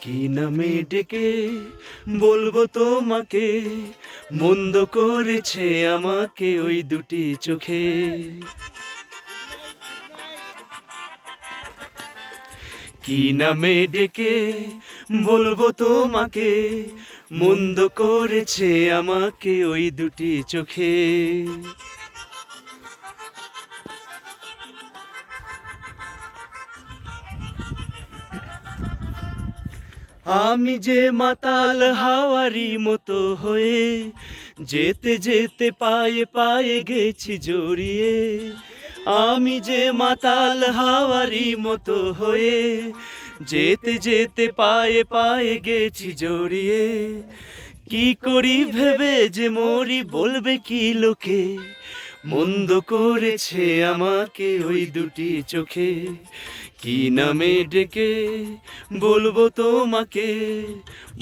কি নামে ডেকে বলবো তোমাকে, মন্দ করেছে আমাকে ওই দুটি চোখে। কি নামে ডেকে বলবো তোমাকে, মন্দ করেছে আমাকে ওই দুটি চোখে। আমি যে মাতাল হাওয়ারি মতো হয়ে যেতে যেতে পায়ে পায়ে গেছি জড়িয়ে। আমি যে মাতাল হাওয়ারি মতো হয়ে যেতে যেতে পায়ে পায়ে গেছি জড়িয়ে। কি করি ভেবে যে মরি বলবে কি লোকে, মন্দ করেছে আমাকে ওই দুটি চোখে। কি নামে ডেকে বলবো তোমাকে,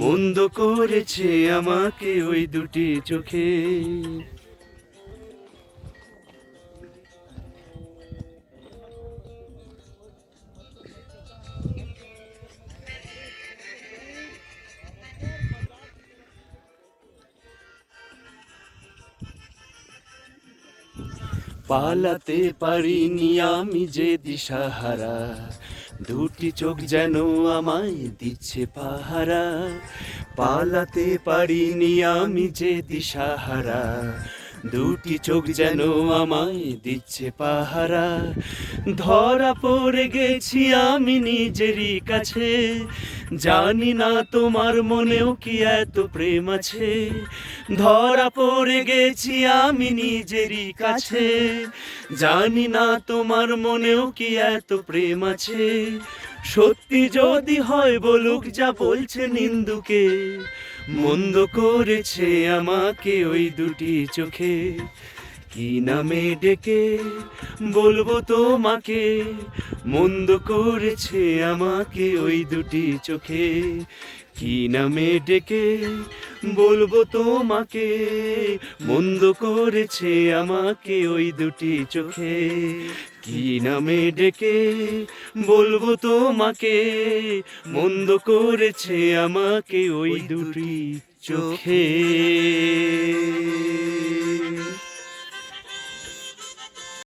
মন্দ করেছে আমাকে ওই দুটি চোখে। পালাতে পারিনি আমি যে দিশাহারা, দুটি চোখ যেন আমায় দিচ্ছে পাহারা। পালাতে পারিনি আমি যে দিশাহারা, দুটি চোখ যেন আমায় দিচ্ছে পাহারা। ধরা পড়ে গেছি আমি নিজেরই কাছে, জানি না তোমার মনেও কি এত প্রেম আছে। ধরা পড়ে গেছি আমি নিজেরই কাছে, জানি না তোমার মনেও কি এত প্রেম আছে। সত্যি যদি হয় বলুক যা বলছে নিন্দুকে, মন্দ করেছে আমাকে ওই দুটি চোখে। কি নামে ডেকে বলবো তোমাকে, মন্দ করেছে আমাকে ওই দুটি চোখে। কি নামে ডেকে বলবো তোমাকে, মন্দ করেছে আমাকে ওই দুটি চোখে। কি নামে ডেকে বলবো তোমাকে, মন্দ করেছে আমাকে ওই দুটি চোখে।